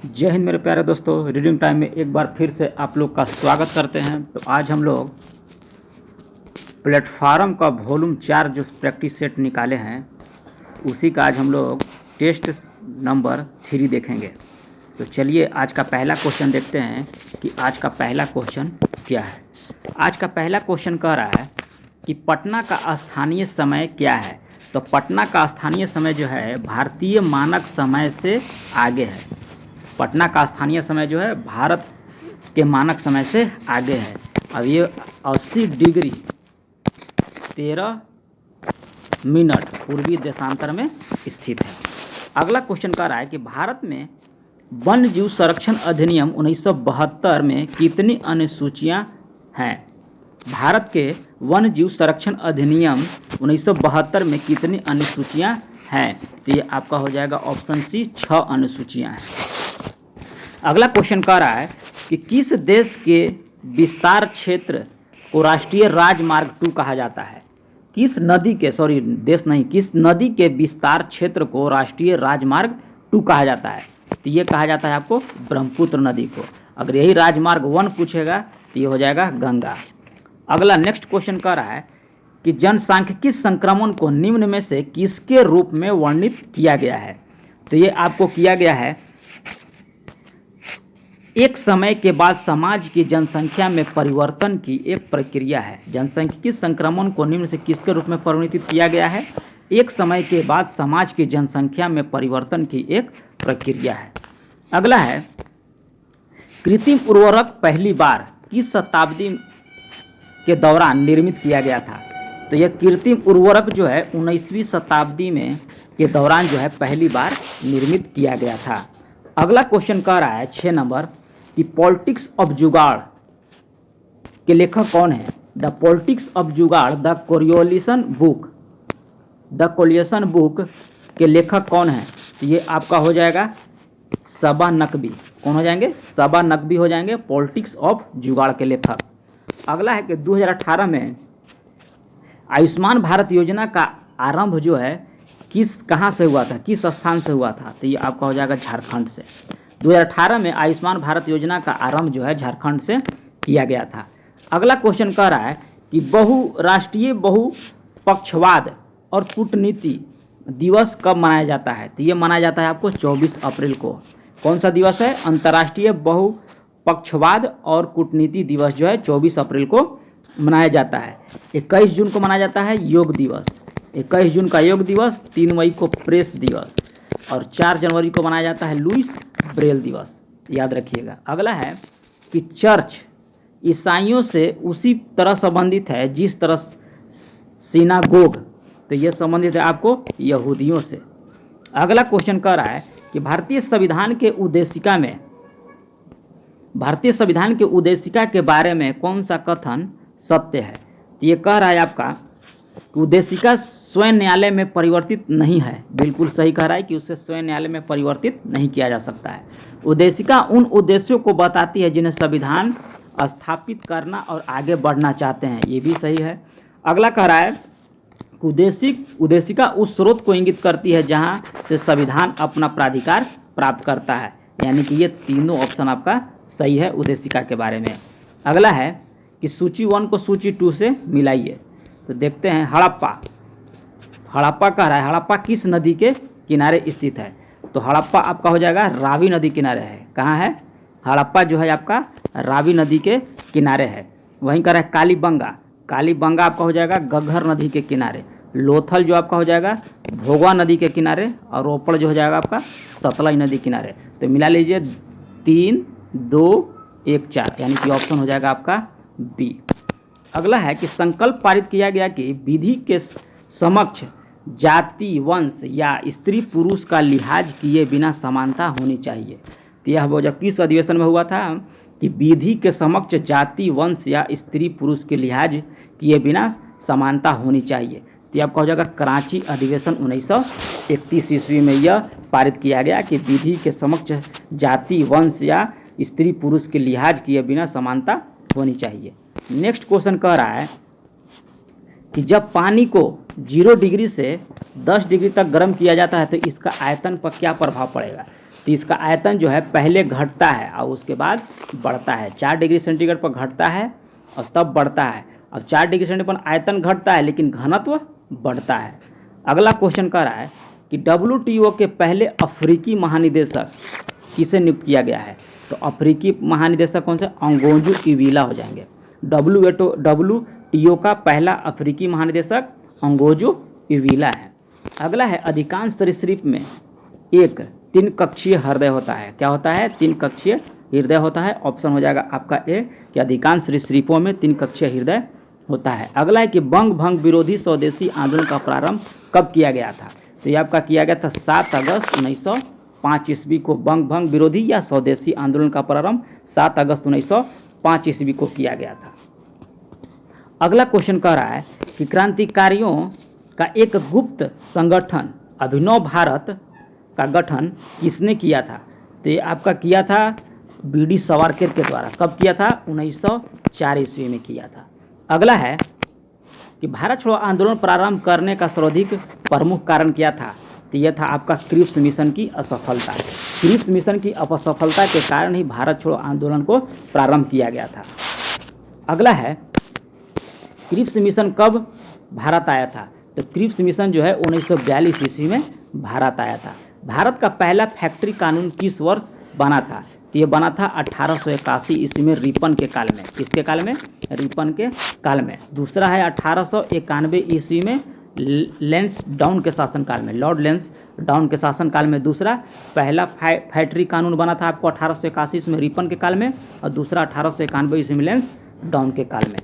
जय हिंद मेरे प्यारे दोस्तों। रीडिंग टाइम में एक बार फिर से आप लोग का स्वागत करते हैं। तो आज हम लोग प्लेटफार्म का वॉल्यूम 4 जो प्रैक्टिस सेट निकाले हैं उसी का आज हम लोग टेस्ट नंबर 3 देखेंगे। तो चलिए आज का पहला क्वेश्चन देखते हैं कि आज का पहला क्वेश्चन क्या है। आज का पहला क्वेश्चन कह रहा है कि पटना का स्थानीय समय क्या है। तो पटना का स्थानीय समय जो है भारतीय मानक समय से आगे है। पटना का स्थानीय समय जो है भारत के मानक समय से आगे है। अब ये 80 डिग्री 13 मिनट पूर्वी देशांतर में स्थित है। अगला क्वेश्चन कह रहा है कि भारत में वन्य जीव संरक्षण अधिनियम 1972 में कितनी अनुसूचियां हैं। भारत के वन्य जीव संरक्षण अधिनियम 1972 में कितनी अनुसूचियां हैं। तो ये आपका हो जाएगा ऑप्शन सी 6 अनुसूचियां हैं। अगला क्वेश्चन कह रहा है कि किस देश के विस्तार क्षेत्र को राष्ट्रीय राजमार्ग 2 कहा जाता है। किस नदी के किस नदी के विस्तार क्षेत्र को राष्ट्रीय राजमार्ग 2 कहा जाता है। तो ये कहा जाता है आपको ब्रह्मपुत्र नदी को। अगर यही राजमार्ग 1 पूछेगा तो ये हो जाएगा गंगा। अगला नेक्स्ट क्वेश्चन कह रहा है कि जनसांख्यिकी संक्रमण को निम्न में से किसके रूप में वर्णित किया गया है। तो ये आपको किया गया है एक समय के बाद समाज की जनसंख्या में परिवर्तन की एक प्रक्रिया है। जनसांख्यिकी संक्रमण को निम्न से किसके रूप में परिवर्तित किया गया है। एक समय के बाद समाज की जनसंख्या में परिवर्तन की एक प्रक्रिया है। अगला है कृत्रिम उर्वरक पहली बार किस शताब्दी के दौरान निर्मित किया गया था। तो यह कृत्रिम उर्वरक जो है 19वीं शताब्दी में के दौरान जो है पहली बार निर्मित किया गया था। अगला क्वेश्चन कह रहा है 6 नंबर कि पॉलिटिक्स ऑफ जुगाड़ के लेखक कौन है। द पॉलिटिक्स ऑफ जुगाड़ द कोलिएशन बुक के लेखक कौन है। तो ये आपका हो जाएगा सबा नकवी। कौन हो जाएंगे, सबा नकवी हो जाएंगे पॉलिटिक्स ऑफ जुगाड़ के लेखक। अगला है कि 2018 में आयुष्मान भारत योजना का आरंभ जो है कहाँ से हुआ था, किस स्थान से हुआ था। तो ये आपका हो जाएगा झारखंड से। 2018 में आयुष्मान भारत योजना का आरंभ जो है झारखंड से किया गया था। अगला क्वेश्चन कह रहा है कि बहुराष्ट्रीय बहुपक्षवाद और कूटनीति दिवस कब मनाया जाता है। तो ये मनाया जाता है आपको 24 अप्रैल को। कौन सा दिवस है, अंतर्राष्ट्रीय बहुपक्षवाद और कूटनीति दिवस जो है 24 अप्रैल को मनाया जाता है। 21 जून को मनाया जाता है योग दिवस। 21 जून का योग दिवस, 3 मई को प्रेस दिवस और 4 जनवरी को मनाया जाता है लुईस ब्रेल दिवस। याद रखिएगा। अगला है कि चर्च ईसाइयों से उसी तरह संबंधित है जिस तरह सिनागोग, तो ये संबंधित है आपको यहूदियों से। अगला क्वेश्चन कह रहा है कि भारतीय संविधान के उद्देशिका के बारे में कौन सा कथन सत्य है। तो ये कह रहा है आपका उद्देशिका स्वयं न्यायालय में परिवर्तित नहीं है। बिल्कुल सही कह रहा है कि उसे स्वयं न्यायालय में परिवर्तित नहीं किया जा सकता है। उद्देशिका उन उद्देश्यों को बताती है जिन्हें संविधान स्थापित करना और आगे बढ़ना चाहते हैं। ये भी सही है। अगला कह रहा है उद्देशिका उस स्रोत को इंगित करती है जहाँ से संविधान अपना प्राधिकार प्राप्त करता है। यानी कि ये तीनों ऑप्शन आपका सही है उद्देशिका के बारे में। अगला है कि सूची 1 को सूची 2 से मिलाइए। तो देखते हैं हड़प्पा कह रहा है हड़प्पा किस नदी के किनारे स्थित है। तो हड़प्पा आपका हो जाएगा रावी नदी किनारे है। कहाँ है, हड़प्पा जो है आपका रावी नदी के किनारे है। वहीं कह रहा है कालीबंगा आपका हो जाएगा घग्घर नदी के किनारे। लोथल जो आपका हो जाएगा भोगवा नदी के किनारे और रोपड़ जो हो जाएगा आपका सतलज नदी किनारे। तो मिला लीजिए 3, 2, 1, 4 यानी कि ऑप्शन हो जाएगा आपका बी। अगला है कि संकल्प पारित किया गया कि विधि के समक्ष जाति वंश या स्त्री पुरुष का लिहाज किए बिना समानता होनी चाहिए। तो यह 2020 अधिवेशन में हुआ था कि विधि के समक्ष जाति वंश या स्त्री पुरुष के लिहाज किए बिना समानता होनी चाहिए। तो यह आपका हो जाएगा कराची अधिवेशन 1931 ईस्वी में यह पारित किया गया कि विधि के समक्ष जाति वंश या स्त्री पुरुष के लिहाज किए बिना समानता होनी चाहिए। नेक्स्ट क्वेश्चन कह रहा है कि जब पानी को 0 डिग्री से 10 डिग्री तक गर्म किया जाता है तो इसका आयतन पर क्या प्रभाव पड़ेगा। तो इसका आयतन जो है पहले घटता है और उसके बाद बढ़ता है। 4 डिग्री सेंटीग्रेड पर घटता है और तब बढ़ता है। अब 4 डिग्री सेंटीग्रेड पर आयतन घटता है लेकिन घनत्व बढ़ता है। अगला क्वेश्चन कह रहा है कि WTO के पहले अफ्रीकी महानिदेशक किसे नियुक्त किया गया है? तो अफ्रीकी महानिदेशक कौन से? अंगोजू इविला हो जाएंगे। WTO का पहला अफ्रीकी महानिदेशक अंगोजू इविला है। अगला है अधिकांश सरीसृप में एक 3 कक्षीय हृदय होता है। क्या होता है? 3 कक्षीय हृदय होता है। ऑप्शन हो जाएगा आपका ए कि अधिकांश सरीसृपों में 3 कक्षीय हृदय होता है। अगला है कि बंग भंग विरोधी स्वदेशी आंदोलन का प्रारंभ कब किया गया था? तो ये आपका किया गया था 7 अगस्त 1905 ईस्वी को। बंग भंग विरोधी या स्वदेशी आंदोलन का प्रारंभ 7 अगस्त 1905 ईस्वी को किया गया था। अगला क्वेश्चन कह रहा है कि क्रांतिकारियों का एक गुप्त संगठन अभिनव भारत का गठन किसने किया था? तो ये आपका किया था BD सावरकर के द्वारा। कब किया था? 1904 ईस्वी में किया था। अगला है कि भारत छोड़ो आंदोलन प्रारंभ करने का सर्वाधिक प्रमुख कारण क्या था? तो यह था आपका क्रिप्स मिशन की असफलता। क्रिप्स मिशन की असफलता के कारण ही भारत छोड़ो आंदोलन को प्रारंभ किया गया था। अगला है क्रिप्स मिशन कब भारत आया था? तो क्रिप्स मिशन जो है 1942 ईस्वी में भारत आया था। भारत का पहला फैक्ट्री कानून किस वर्ष बना था? तो ये बना था 1881 ईस्वी में रिपन के काल में। किसके काल में? रिपन के काल में। दूसरा है 1891 ईस्वी में लैंसडाउन के शासनकाल में, लॉर्ड लैंसडाउन के शासनकाल में। दूसरा पहला फैक्ट्री कानून बना था आपको 1881 ईस्वी में रिपन के काल में और दूसरा 1891 ईस्वी में लैंसडाउन के काल में।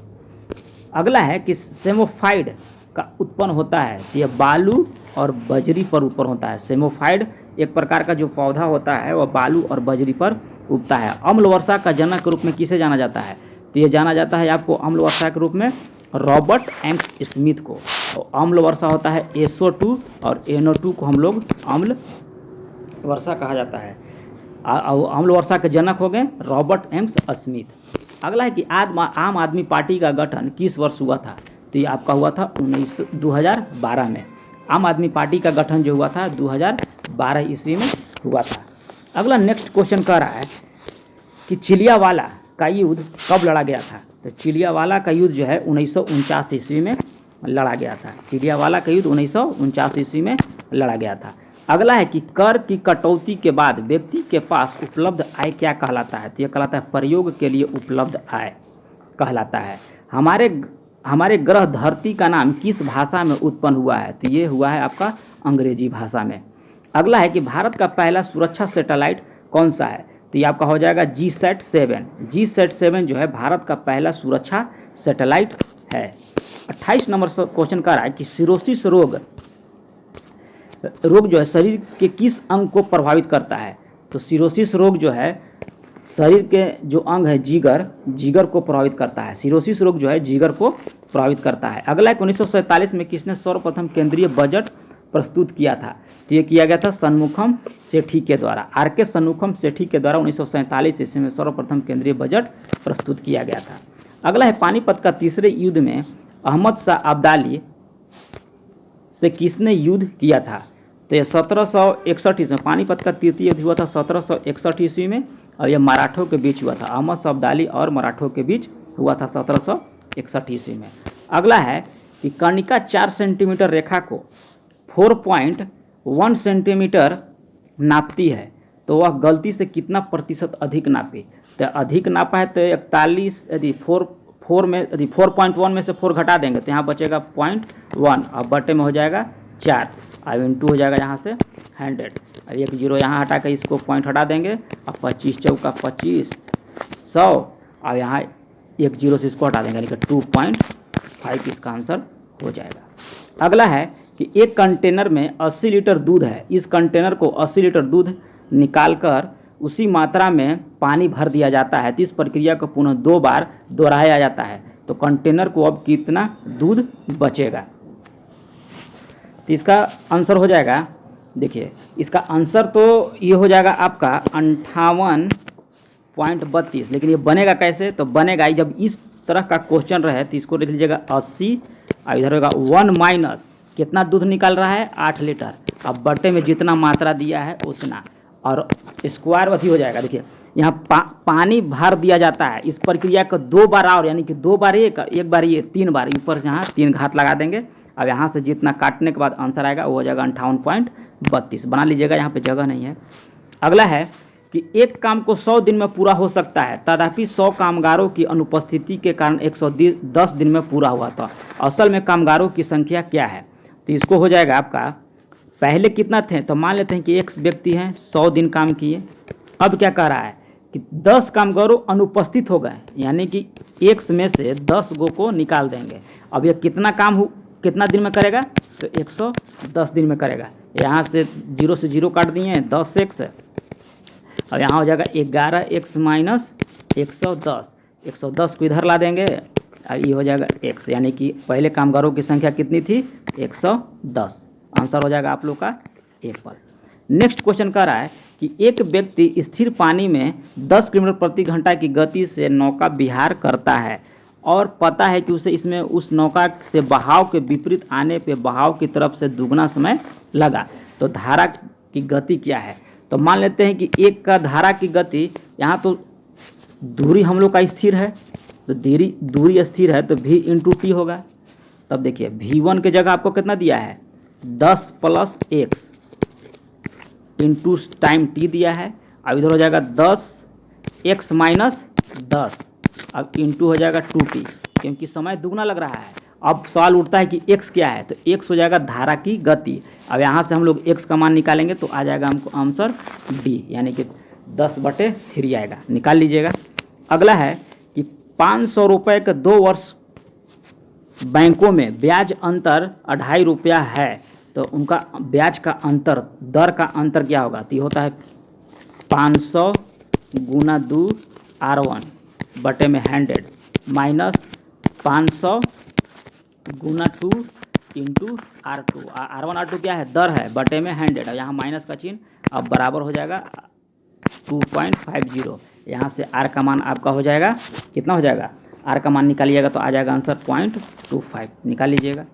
अगला है कि सेमोफाइड का उत्पन्न होता है तो यह बालू और बजरी पर उत्पन्न होता है। सेमोफाइड एक प्रकार का जो पौधा होता है वह बालू और बजरी पर उगता है। अम्ल वर्षा का जनक के रूप में किसे जाना जाता है? तो ये जाना जाता है आपको अम्ल वर्षा के रूप में रॉबर्ट एम स्मिथ को। और अम्ल वर्षा होता है SO2 और NO2 को हम लोग अम्ल वर्षा कहा जाता है। अम्ल वर्षा के जनक हो गए रॉबर्ट एम स्मिथ। अगला है कि आम आदमी पार्टी का गठन किस वर्ष हुआ था? तो ये आपका हुआ था 2012 में। आम आदमी पार्टी का गठन जो हुआ था 2012 ईस्वी में हुआ था। अगला नेक्स्ट क्वेश्चन कह रहा है कि चिलियावाला का युद्ध कब लड़ा गया था? तो चिलियावाला का युद्ध जो है 1949 ईस्वी में लड़ा गया था। चिलियावाला का युद्ध 1949 ईस्वी में लड़ा गया था। अगला है कि कर की कटौती के बाद व्यक्ति के पास उपलब्ध आय क्या कहलाता है? तो यह कहलाता है प्रयोग के लिए उपलब्ध आय कहलाता है। हमारे ग्रह धरती का नाम किस भाषा में उत्पन्न हुआ है? तो ये हुआ है आपका अंग्रेजी भाषा में। अगला है कि भारत का पहला सुरक्षा सैटेलाइट कौन सा है? तो ये आपका हो जाएगा GSAT-7। GSAT-7 जो है भारत का पहला सुरक्षा सैटेलाइट है। 28 नंबर क्वेश्चन का रहा है कि सिरोसिस रोग जो है शरीर के किस अंग को प्रभावित करता है? तो सिरोसिस रोग जो है शरीर के जो अंग है जिगर को प्रभावित करता है। सिरोसिस रोग जो है जिगर को प्रभावित करता है। अगला है 1947 में किसने सर्वप्रथम केंद्रीय बजट प्रस्तुत किया था? तो ये किया गया था सन्मुखम सेठी के द्वारा। RK सन्मुखम सेठी के द्वारा 1947 ईस्वी में सर्वप्रथम केंद्रीय बजट प्रस्तुत किया गया था। अगला है पानीपत का तीसरे युद्ध में अहमद शाह अब्दाली से किसने युद्ध किया था? तो ये 1761 ईस्वी में पानीपत का तृतीय युद्ध हुआ था 1761 ईस्वी में और यह मराठों के बीच हुआ था। अहमद शाह अब्दाली और मराठों के बीच हुआ था 1761 ईस्वी में। अगला है कि कर्णिका 4 सेंटीमीटर रेखा को 4.1 सेंटीमीटर नापती है तो वह गलती से कितना प्रतिशत अधिक नापी? तो अधिक नापा है तो 41, यदि 4.1 में से 4 घटा देंगे तो यहाँ बचेगा 0.1 और बटे में हो जाएगा 4 और इंटू हो जाएगा यहाँ से 100 और एक जीरो यहाँ हटा कर इसको पॉइंट हटा देंगे और 25 चौका 25 100 और यहाँ एक जीरो से इसको हटा देंगे यानी कि 2.5 इसका आंसर हो जाएगा। अगला है कि एक कंटेनर में 80 लीटर दूध है। इस कंटेनर को 80 लीटर दूध निकालकर उसी मात्रा में पानी भर दिया जाता है तो इस प्रक्रिया को पुनः 2 बार दोहराया जाता है तो कंटेनर को अब कितना दूध बचेगा? तो इसका आंसर हो जाएगा, देखिए इसका आंसर तो ये हो जाएगा आपका 58.32। लेकिन ये बनेगा कैसे? तो बनेगा जब इस तरह का क्वेश्चन रहे तो इसको लिख लीजिएगा 80 और इधर होगा 1 माइनस कितना दूध निकाल रहा है 8 लीटर अब बटे में जितना मात्रा दिया है उतना और स्क्वायर अथी हो जाएगा। देखिए यहाँ पानी भर दिया जाता है। इस प्रक्रिया को 2 बार और यानी कि 2 बार एक बार ये 3 बार ऊपर से यहाँ 3 घात लगा देंगे। अब यहाँ से जितना काटने के बाद आंसर आएगा वो हो जाएगा 58.32। बना लीजिएगा, यहाँ पे जगह नहीं है। अगला है कि एक काम को 100 दिन में पूरा हो सकता है, तथापि 100 कामगारों की अनुपस्थिति के कारण 110 दिन में पूरा हुआ था। असल में कामगारों की संख्या क्या है? तो इसको हो जाएगा आपका, पहले कितना थे, तो मान लेते हैं कि एक व्यक्ति हैं 100 दिन काम किए। अब क्या कह रहा है कि 10 कामगारों अनुपस्थित हो गए, यानी कि एक में से 10 गो को निकाल देंगे। अब ये कितना दिन में करेगा? तो 110 दिन में करेगा। यहाँ से 0 से 0 काट दिए, 10 x, और यहाँ हो जाएगा 11x माइनस 110। 110 को इधर ला देंगे, और ये हो जाएगा x, यानी कि पहले कामगारों की संख्या कितनी थी? 110। आंसर हो जाएगा आप लोग का एप्पल। नेक्स्ट क्वेश्चन कह रहा है कि एक व्यक्ति स्थिर पानी में 10 किलोमीटर प्रति घंटा की गति से नौका विहार करता है और पता है कि उसे इसमें उस नौका से बहाव के विपरीत आने पे बहाव की तरफ से दुगना समय लगा, तो धारा की गति क्या है? तो मान लेते हैं कि एक का धारा की गति, यहाँ तो दूरी हम लोग का स्थिर है, तो दूरी स्थिर है तो v इंटू टी होगा। तब देखिए v1 के जगह आपको कितना दिया है? 10 plus x into time T दिया है। अब इधर हो जाएगा 10x माइनस 10, अब इंटू हो जाएगा 2t, क्योंकि समय दुगना लग रहा है। अब सवाल उठता है कि x क्या है, तो x हो जाएगा धारा की गति। अब यहाँ से हम लोग x का मान निकालेंगे तो आ जाएगा हमको आंसर d, यानी कि 10/3 आएगा, निकाल लीजिएगा। अगला है कि 500 रुपये के 2 वर्ष बैंकों में ब्याज अंतर 2.5 रुपया है, तो उनका ब्याज का अंतर, दर का अंतर क्या होगा? तो ये होता है 500 गुना 2 R1 बटे में 100 माइनस 500 गुना 2 इंटू R2। R1 R2 क्या है? दर है, बटे में 100, और यहाँ माइनस का चिन्ह, अब बराबर हो जाएगा 2.50। यहाँ से R का मान आपका हो जाएगा, कितना हो जाएगा? R का मान निकालिएगा तो आ जाएगा आंसर 0.25, निकाल लीजिएगा।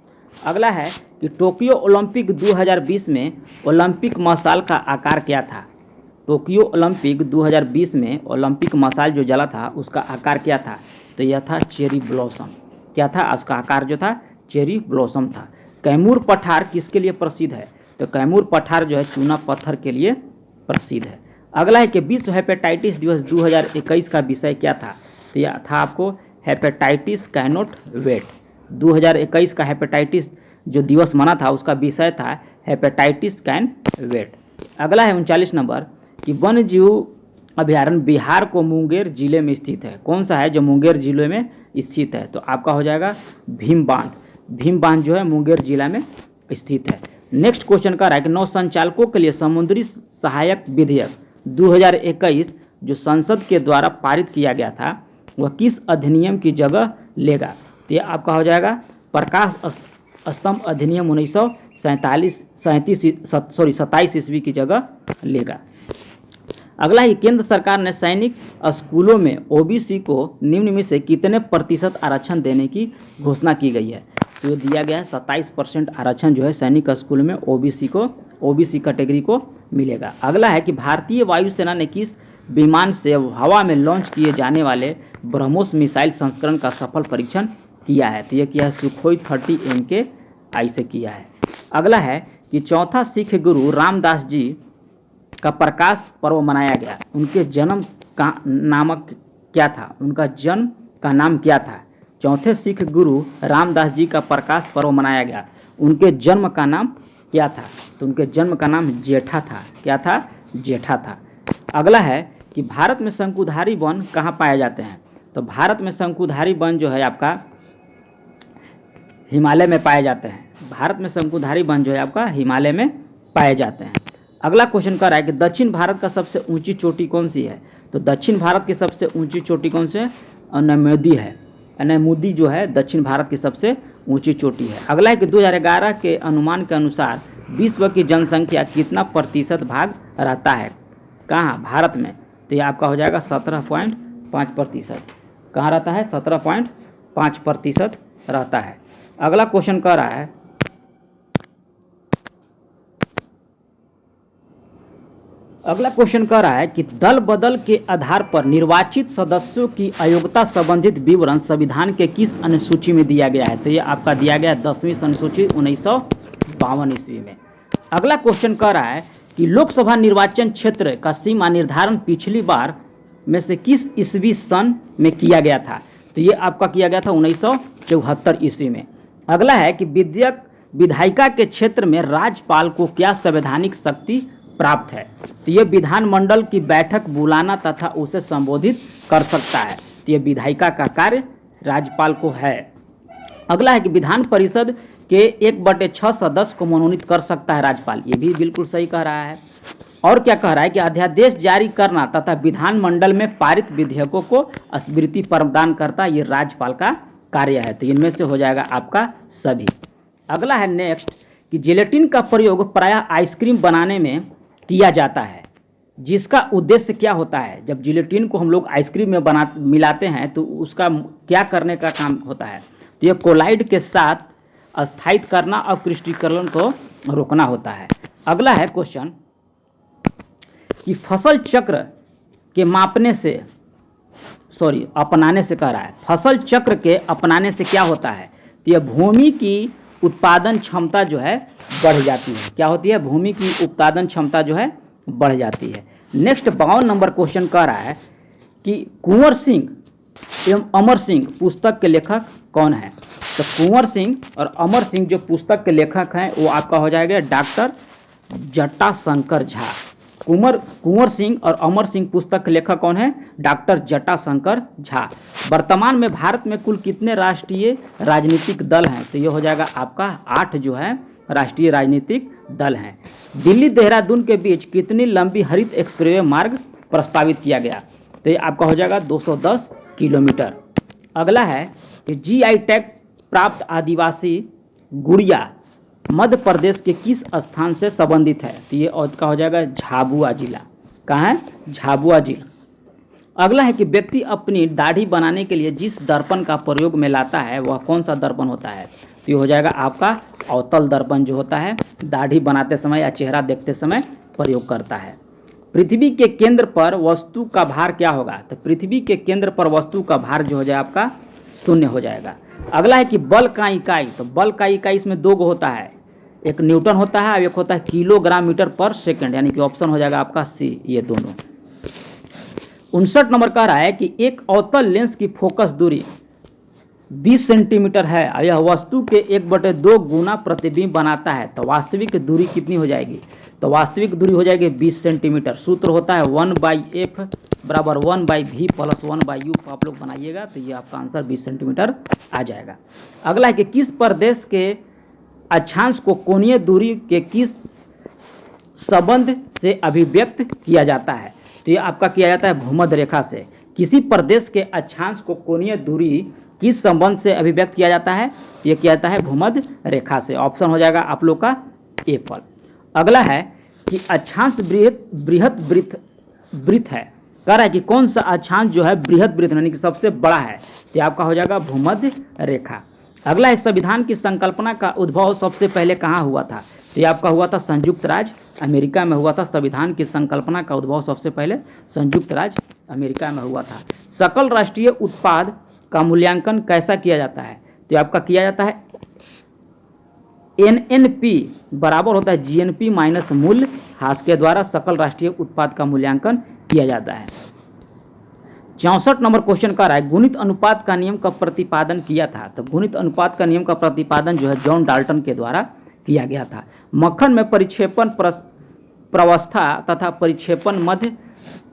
अगला है कि टोक्यो ओलंपिक 2020 में ओलंपिक मशाल का आकार क्या था? टोक्यो ओलंपिक 2020 में ओलंपिक मशाल जो जला था उसका आकार क्या था? तो यह था चेरी ब्लॉसम। क्या था उसका आकार? जो था चेरी ब्लॉसम था। कैमूर पठार किसके लिए प्रसिद्ध है? तो कैमूर पठार जो है चूना पत्थर के लिए प्रसिद्ध है। अगला है कि विश्व हेपेटाइटिस दिवस 2021 का विषय क्या था? तो यह था आपको हेपेटाइटिस कैनोट वेट। 2021 का हेपेटाइटिस जो दिवस मना था उसका विषय था हेपेटाइटिस कैन वेट। अगला है 39 नंबर कि वन्य जीव अभ्यारण्य बिहार को मुंगेर जिले में स्थित है। कौन सा है जो मुंगेर जिले में स्थित है? तो आपका हो जाएगा भीम बांध। भीम बांध जो है मुंगेर जिला में स्थित है। नेक्स्ट क्वेश्चन का रहा है कि नौ संचालकों के लिए समुद्री सहायक विधेयक 2021 जो संसद के द्वारा पारित किया गया था वह किस अधिनियम की जगह लेगा? तो ये आपका हो जाएगा प्रकाश स्तंभ अधिनियम 1927 ईस्वी की जगह लेगा। अगला ही केंद्र सरकार ने सैनिक स्कूलों में ओबीसी को निम्न में से कितने प्रतिशत आरक्षण देने की घोषणा की गई है? तो ये दिया गया है 27% आरक्षण जो है सैनिक स्कूल में ओबीसी कैटेगरी को मिलेगा। अगला है कि भारतीय वायुसेना ने किस विमान से हवा में लॉन्च किए जाने वाले ब्रह्मोस मिसाइल संस्करण का सफल परीक्षण किया है? तो यह किया है सुखोई 30 MKI से किया है। अगला है कि चौथा सिख गुरु रामदास जी का प्रकाश पर्व मनाया गया, उनके जन्म का नामक क्या था? उनका जन्म का नाम क्या था? चौथे सिख गुरु रामदास जी का प्रकाश पर्व मनाया गया, उनके जन्म का नाम क्या था? तो उनके जन्म का नाम जेठा था। क्या था? जेठा था। अगला है कि भारत में शंकुधारी वन कहाँ पाए जाते हैं? तो भारत में शंकुधारी वन जो है आपका हिमालय में पाए जाते हैं। भारत में शंकुधारी वन जो है आपका हिमालय में पाए जाते हैं। अगला क्वेश्चन कर रहा है कि दक्षिण भारत का सबसे ऊंची चोटी कौन सी है? तो दक्षिण भारत की सबसे ऊंची चोटी कौन सी है? अनैमुदी है। अनैमुदी जो है दक्षिण भारत की सबसे ऊंची चोटी है। अगला है कि 2011 के अनुमान के अनुसार विश्व की जनसंख्या कितना प्रतिशत भाग रहता है? कहाँ? भारत में। तो ये आपका हो जाएगा 17.5%। कहाँ रहता है? 17.5% रहता है। अगला क्वेश्चन कह रहा है अगला क्वेश्चन कह रहा है कि दल बदल के आधार पर निर्वाचित सदस्यों की अयोग्यता संबंधित विवरण संविधान के किस अनुसूची में दिया गया है? तो ये आपका दिया गया 10वीं अनुसूची 1952 ईस्वी में। अगला क्वेश्चन कह रहा है कि लोकसभा निर्वाचन क्षेत्र का सीमा निर्धारण पिछली बार में से किस ईस्वी सन में किया गया था? तो ये आपका किया गया था 1974 ईस्वी में। अगला है कि विधायिका के क्षेत्र में राज्यपाल को क्या संवैधानिक शक्ति प्राप्त है? तो ये विधानमंडल की बैठक बुलाना तथा उसे संबोधित कर सकता है। तो ये विधायिका का कार्य राज्यपाल को है। अगला है कि विधान परिषद के 1/6 सदस्य को मनोनीत कर सकता है राज्यपाल। ये भी बिल्कुल सही कह रहा है। और क्या कह रहा है कि अध्यादेश जारी करना तथा विधानमंडल में पारित विधेयकों को स्वीकृति प्रदान करता ये राज्यपाल का कार्य है। तो इनमें से हो जाएगा आपका सभी। अगला है नेक्स्ट कि जिलेटिन का प्रयोग प्रायः आइसक्रीम बनाने में किया जाता है, जिसका उद्देश्य क्या होता है? जब जिलेटिन को हम लोग आइसक्रीम में मिलाते हैं तो उसका क्या करने का काम होता है? तो ये कोलाइड के साथ स्थायित्व करना और क्रिस्टलीकरण को रोकना होता है। अगला है क्वेश्चन कि फसल चक्र के अपनाने से कह रहा है, फसल चक्र के अपनाने से क्या होता है? तो यह भूमि की उत्पादन क्षमता जो है बढ़ जाती है। क्या होती है? भूमि की उत्पादन क्षमता जो है बढ़ जाती है। नेक्स्ट 52 नंबर क्वेश्चन कह रहा है कि कुंवर सिंह एवं अमर सिंह पुस्तक के लेखक कौन है? तो कुंवर सिंह और अमर सिंह जो पुस्तक के लेखक हैं वो आपका हो जाएगा डॉक्टर जटाशंकर झा। कुंवर सिंह और अमर सिंह पुस्तक के लेखक कौन है? डॉक्टर जटाशंकर झा। वर्तमान में भारत में कुल कितने राष्ट्रीय राजनीतिक दल हैं? तो ये हो जाएगा आपका 8 जो है राष्ट्रीय राजनीतिक दल हैं। दिल्ली देहरादून के बीच कितनी लंबी हरित एक्सप्रेसवे मार्ग प्रस्तावित किया गया? तो ये आपका हो जाएगा 210 किलोमीटर। अगला है कि GI टैग प्राप्त आदिवासी गुड़िया मध्य प्रदेश के किस स्थान से संबंधित है? तो ये का हो जाएगा झाबुआ जिला। कहाँ है? झाबुआ जिला। अगला है कि व्यक्ति अपनी दाढ़ी बनाने के लिए जिस दर्पण का प्रयोग में लाता है वह कौन सा दर्पण होता है? तो ये हो जाएगा आपका अवतल दर्पण जो होता है दाढ़ी बनाते समय या चेहरा देखते समय प्रयोग करता है। पृथ्वी के केंद्र पर वस्तु का भार क्या होगा? तो पृथ्वी के केंद्र पर वस्तु का भार जो हो जाए आपका 0 हो जाएगा। अगला है कि बल का इकाई। तो बल का इकाई इसमें 2 होता है, एक न्यूटन होता है और एक होता है किलोग्राम मीटर पर सेकंड, यानी कि ऑप्शन हो जाएगा आपका सी, ये दोनों। 59 नंबर कह रहा है कि एक अवतल लेंस की फोकस दूरी 20 सेंटीमीटर है और यह वस्तु के 1/2 गुना प्रतिबिंब बनाता है, तो वास्तविक दूरी कितनी हो जाएगी? तो वास्तविक दूरी हो जाएगी 20 सेंटीमीटर। सूत्र होता है 1/f बराबर 1/v प्लस 1/u। आप लोग बनाइएगा तो ये आपका आंसर 20 सेंटीमीटर आ जाएगा। अगला है कि किस प्रदेश के अक्षांश को कोणीय दूरी के किस संबंध से अभिव्यक्त किया जाता है? तो ये आपका किया जाता है भूमध्य रेखा से। किसी प्रदेश के अक्षांश को कोणीय दूरी किस संबंध से अभिव्यक्त किया जाता है? ये किया जाता है भूमध्य रेखा से। ऑप्शन हो जाएगा आप लोग का ए फल। अगला है कि अक्षांश बृहत वृत्त है। कह रहा है कि कौन सा अक्षांश जो है बृहत वृत्त यानी कि सबसे बड़ा है? तो आपका हो जाएगा भूमध्य रेखा। अगला है संविधान की संकल्पना का उद्भव सबसे पहले कहाँ हुआ था? तो ये आपका हुआ था संयुक्त राज्य अमेरिका में हुआ था। संविधान की संकल्पना का उद्भव सबसे पहले संयुक्त राज्य अमेरिका में हुआ था। सकल राष्ट्रीय उत्पाद का मूल्यांकन कैसा किया जाता है? तो आपका किया जाता है NNP बराबर होता है GNP माइनस मूल्य ह्रास के द्वारा सकल राष्ट्रीय उत्पाद का मूल्यांकन किया जाता है। 64 नंबर क्वेश्चन कर रहा है गुणित अनुपात का नियम का प्रतिपादन किया था? तो गुणित अनुपात का नियम का प्रतिपादन जो है जॉन डाल्टन के द्वारा किया गया था। मक्खन में परिक्षेपण प्रवस्था तथा परिक्षेपण मध्य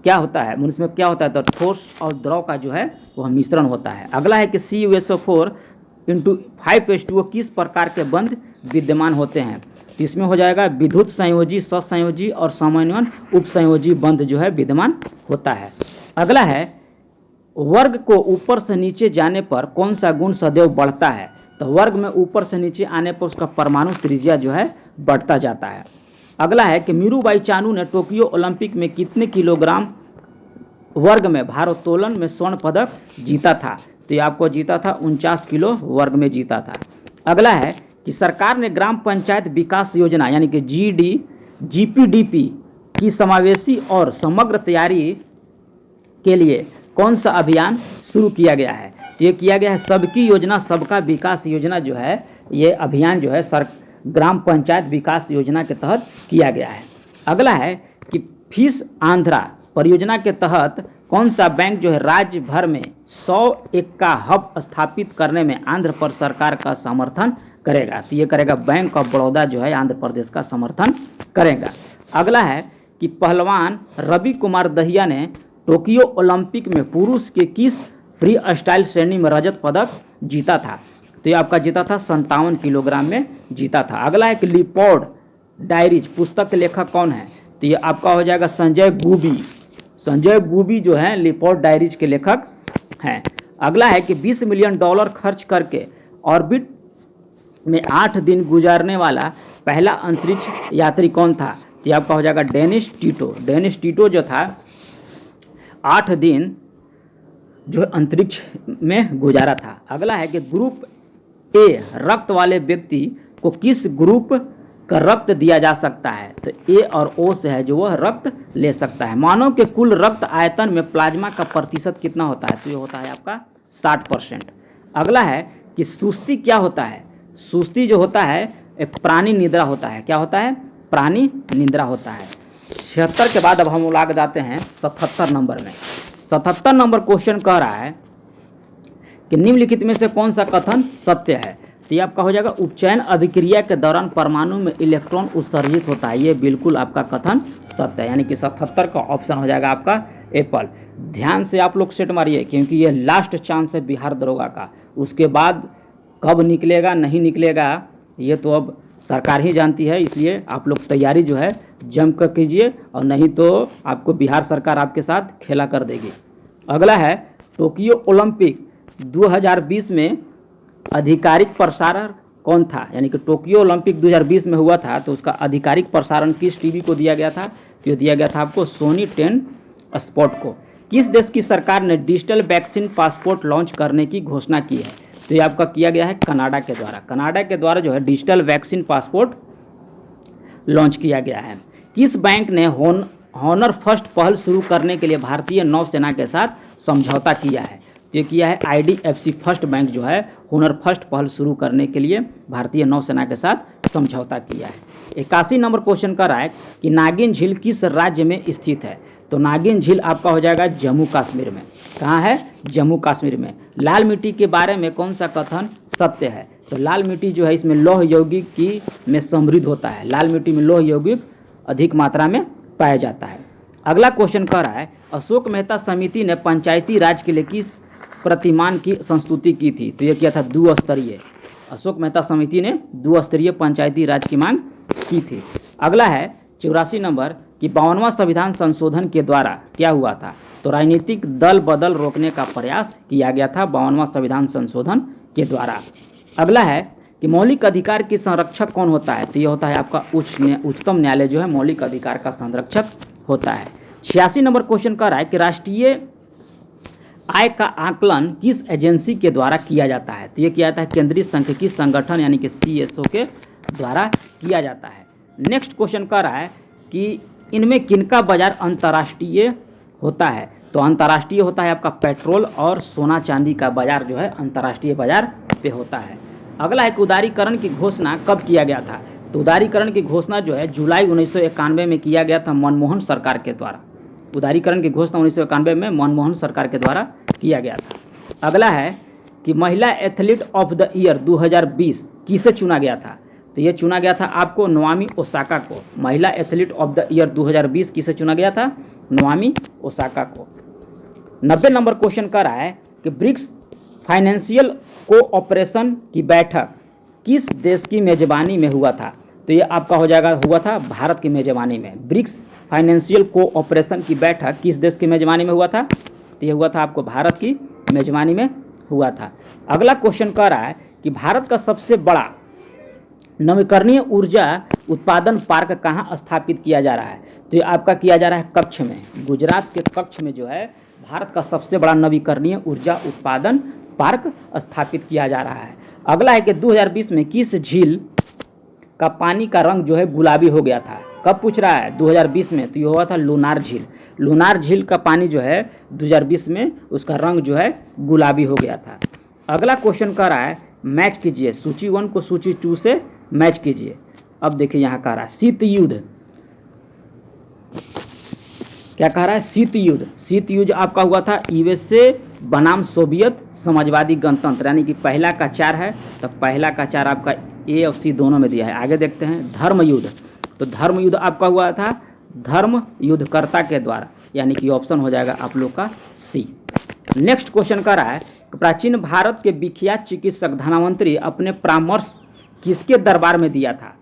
क्या होता है? इसमें क्या होता है? तो ठोस और द्रव का जो है वह मिश्रण होता है। अगला है कि CuSO4 × 5H2O किस प्रकार के बंध विद्यमान होते हैं? तो इसमें हो जाएगा विद्युत संयोजी, ससंयोजी और समन्वयन उपसंयोजी बंध जो है विद्यमान होता है। अगला है वर्ग को ऊपर से नीचे जाने पर कौन सा गुण सदैव बढ़ता है? तो वर्ग में ऊपर से नीचे आने पर उसका परमाणु त्रिज्या जो है बढ़ता जाता है। अगला है कि मीरूबाई चानू ने टोक्यो ओलंपिक में कितने किलोग्राम वर्ग में भारोत्तोलन में स्वर्ण पदक जीता था? तो ये आपको जीता था 49 किलो वर्ग में जीता था। अगला है कि सरकार ने ग्राम पंचायत विकास योजना यानी कि GPDP की समावेशी और समग्र तैयारी के लिए कौन सा अभियान शुरू किया गया है? तो ये किया गया है सबकी योजना सबका विकास योजना जो है, ये अभियान जो है ग्राम पंचायत विकास योजना के तहत किया गया है। अगला है कि फीस आंध्रा परियोजना के तहत कौन सा बैंक जो है राज्य भर में 100 एक का हब स्थापित करने में आंध्र प्रदेश सरकार का समर्थन करेगा? तो ये करेगा बैंक ऑफ बड़ौदा जो है आंध्र प्रदेश का समर्थन करेगा। अगला है कि पहलवान रवि कुमार दहिया ने टोक्यो ओलंपिक में पुरुष के किस फ्री स्टाइल श्रेणी में रजत पदक जीता था? तो ये आपका जीता था 57 किलोग्राम में जीता था। अगला है कि लियोपोल्ड डायरीज पुस्तक के लेखक कौन है? तो ये आपका हो जाएगा संजय गुबी। संजय गुबी जो है लियोपोल्ड डायरीज के लेखक हैं। अगला है कि $20 मिलियन खर्च करके ऑर्बिट में 8 दिन गुजारने वाला पहला अंतरिक्ष यात्री कौन था? तो ये आपका हो जाएगा डेनिस टिटो। डेनिस टिटो जो था 8 दिन जो अंतरिक्ष में गुजारा था। अगला है कि ग्रुप ए रक्त वाले व्यक्ति को किस ग्रुप का रक्त दिया जा सकता है? तो ए और ओ से है जो वह रक्त ले सकता है। मानव के कुल रक्त आयतन में प्लाज्मा का प्रतिशत कितना होता है? तो ये होता है आपका 60%। अगला है कि सुस्ती क्या होता है? सुस्ती जो होता है एक प्राणी निद्रा होता है। क्या होता है? प्राणी निद्रा होता है। 76 के बाद अब हम लोग जाते हैं 77 नंबर में। 77 नंबर क्वेश्चन कह रहा है कि निम्नलिखित में से कौन सा कथन सत्य है? तो ये आपका हो जाएगा उपचयन अभिक्रिया के दौरान परमाणु में इलेक्ट्रॉन उत्सर्जित होता है। ये बिल्कुल आपका कथन सत्य है, यानी कि 77 का ऑप्शन हो जाएगा आपका एप्पल। ध्यान से आप लोग सेट मारिए क्योंकि ये लास्ट चांस है बिहार दरोगा का। उसके बाद कब निकलेगा नहीं निकलेगा ये तो अब सरकार ही जानती है, इसलिए आप लोग तैयारी जो है जम कर कीजिए और नहीं तो आपको बिहार सरकार आपके साथ खेला कर देगी। अगला है टोक्यो ओलंपिक 2020 में आधिकारिक प्रसारण कौन था? यानी कि टोक्यो ओलंपिक 2020 में हुआ था तो उसका आधिकारिक प्रसारण किस टीवी को दिया गया था? तो दिया गया था आपको सोनी 10 स्पोर्ट को। किस देश की सरकार ने डिजिटल वैक्सीन पासपोर्ट लॉन्च करने की घोषणा की है? तो ये आपका किया गया है कनाडा के द्वारा। कनाडा के द्वारा जो है डिजिटल वैक्सीन पासपोर्ट लॉन्च किया गया है। किस बैंक ने हॉनर फर्स्ट पहल शुरू करने के लिए भारतीय नौसेना के साथ समझौता किया है? ये किया है IDFC फर्स्ट बैंक जो है हॉनर फर्स्ट पहल शुरू करने के लिए भारतीय नौसेना के साथ समझौता किया है। 81 नंबर क्वेश्चन कर रहा है कि नागिन झील किस राज्य में स्थित है? तो नागिन झील आपका हो जाएगा जम्मू कश्मीर में। कहाँ है? जम्मू कश्मीर में। लाल मिट्टी के बारे में कौन सा कथन सत्य है? तो लाल मिट्टी जो है इसमें लौह यौगिक की में समृद्ध होता है। लाल मिट्टी में लौह यौगिक अधिक मात्रा में पाया जाता है। अगला क्वेश्चन कह रहा है अशोक मेहता समिति ने पंचायती राज के लिए किस प्रतिमान की संस्तुति की थी? तो यह किया था 2 स्तरीय। अशोक मेहता समिति ने 2 स्तरीय पंचायती राज की मांग की थी। अगला है 84 नंबर कि 52वां संविधान संशोधन के द्वारा क्या हुआ था? तो राजनीतिक दल बदल रोकने का प्रयास किया गया था 52वां संविधान संशोधन के द्वारा। अगला है कि मौलिक अधिकार के संरक्षक कौन होता है? तो ये होता है आपका उच्चतम न्यायालय जो है मौलिक अधिकार का संरक्षक होता है। 86 नंबर क्वेश्चन कर रहा है कि राष्ट्रीय आय का आकलन किस एजेंसी के द्वारा किया जाता है? तो ये किया जाता है केंद्रीय सांख्यिकी संगठन यानी कि CSO के द्वारा किया जाता है। नेक्स्ट क्वेश्चन कर रहा है कि इनमें किनका बाजार अंतर्राष्ट्रीय होता है? तो अंतर्राष्ट्रीय होता है आपका पेट्रोल और सोना चांदी का बाजार जो है अंतर्राष्ट्रीय बाजार पे होता है। अगला है कि उदारीकरण की घोषणा कब किया गया था? तो उदारीकरण की घोषणा जो है जुलाई 1991 में किया गया था मनमोहन सरकार के द्वारा। उदारीकरण की घोषणा 1991 में मनमोहन सरकार के द्वारा किया गया था। अगला है कि महिला एथलीट ऑफ द ईयर 2020 किसे चुना गया था? तो ये चुना गया था आपको नोआमी ओसाका को। महिला एथलीट ऑफ द ईयर 2020 किसे चुना गया था? नोआमी ओसाका को। 90 नंबर क्वेश्चन कर रहा है कि ब्रिक्स फाइनेंशियल कोऑपरेशन की बैठक किस देश की मेजबानी में हुआ था? तो ये आपका हो जाएगा हुआ था भारत की मेजबानी में। ब्रिक्स फाइनेंशियल कोऑपरेशन की बैठक किस देश की मेजबानी में हुआ था? तो ये हुआ था आपको भारत की मेजबानी में हुआ था। अगला क्वेश्चन कह रहा है कि भारत का सबसे बड़ा नवीकरणीय ऊर्जा उत्पादन पार्क कहाँ स्थापित किया जा रहा है? तो ये आपका किया जा रहा है कच्छ में। गुजरात के कच्छ में जो है भारत का सबसे बड़ा नवीकरणीय ऊर्जा उत्पादन पार्क स्थापित किया जा रहा है। अगला है कि 2020 में किस झील का पानी का रंग जो है गुलाबी हो गया था? कब पूछ रहा है? 2020 में। तो ये हुआ था लूनार झील। लूनार झील का पानी जो है 2020 में उसका रंग जो है गुलाबी हो गया था। अगला क्वेश्चन कह रहा है मैच कीजिए, सूची 1 को सूची 2 से मैच कीजिए। अब देखिए यहाँ कह रहा है शीत युद्ध, क्या कह रहा है? शीत युद्ध। शीत युद्ध आपका हुआ था यूएसए बनाम सोवियत समाजवादी गणतंत्र, यानी कि पहला का 4 है, तो पहला का 4 आपका ए और सी दोनों में दिया है। आगे देखते हैं धर्म युद्ध। तो धर्म युद्ध आपका हुआ था धर्म युद्धकर्ता के द्वारा, यानी कि ऑप्शन हो जाएगा आप लोग का सी। नेक्स्ट क्वेश्चन कर रहा है प्राचीन भारत के विख्यात चिकित्सक धनवंतरी अपने परामर्श किसके दरबार में दिया था?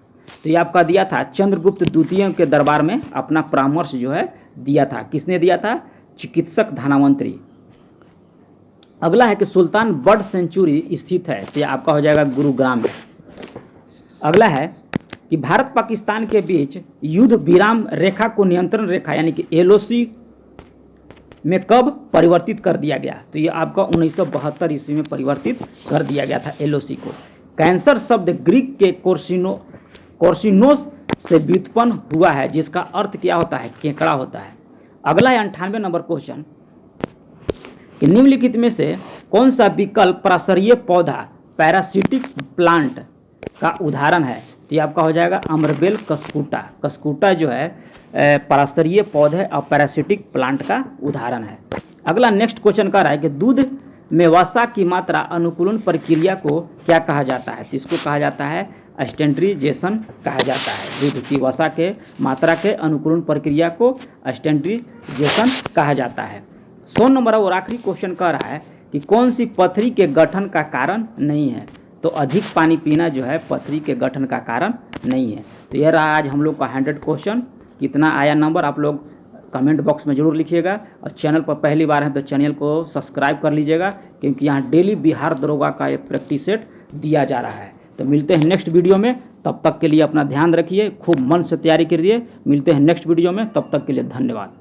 तो ये आपका दिया था चंद्रगुप्त द्वितीय के दरबार में अपना परामर्श जो है दिया था। किसने दिया था? चिकित्सक धनवंतरी। अगला है कि सुल्तान बर्ड सेंचुरी स्थित है, तो ये आपका हो जाएगा गुरुग्राम में। अगला है कि भारत पाकिस्तान के बीच युद्ध विराम रेखा को नियंत्रण रेखा यानी कि एलओसी में कब परिवर्तित कर दिया गया? तो ये आपका 1972 ईस्वी में परिवर्तित कर दिया गया था एलओसी को। कैंसर शब्द ग्रीक के कोर्सिनोस से व्युत्पन्न हुआ है, जिसका अर्थ क्या होता है? केकड़ा होता है। अगला है 98 नंबर क्वेश्चन कि निम्नलिखित में से कौन सा विकल्प पराश्रयी पौधा पैरासिटिक प्लांट का उदाहरण है? तो ये आपका हो जाएगा अमरबेल कस्कुटा। कस्कुटा जो है पराश्रयी पौधे और पैरासिटिक प्लांट का उदाहरण है। अगला नेक्स्ट क्वेश्चन कह रहा है कि दूध में वसा की मात्रा अनुकूलन प्रक्रिया को क्या कहा जाता है? तो इसको कहा जाता है स्टैंडर्डाइजेशन कहा जाता है। दूध की वसा के मात्रा के अनुकूलन प्रक्रिया को स्टैंडर्डाइजेशन कहा जाता है। 100 नंबर और आखिरी क्वेश्चन कह रहा है कि कौन सी पथरी के गठन का कारण नहीं है? तो अधिक पानी पीना जो है पथरी के गठन का कारण नहीं है। तो यह रहा आज हम लोग का 100 क्वेश्चन। कितना आया नंबर आप लोग कमेंट बॉक्स में जरूर लिखिएगा, और चैनल पर पहली बार है तो चैनल को सब्सक्राइब कर लीजिएगा, क्योंकि यहाँ डेली बिहार दरोगा का एक प्रैक्टिस सेट दिया जा रहा है। तो मिलते हैं नेक्स्ट वीडियो में, तब तक के लिए अपना ध्यान रखिए, खूब मन से तैयारी करिए। मिलते हैं नेक्स्ट वीडियो में, तब तक के लिए धन्यवाद।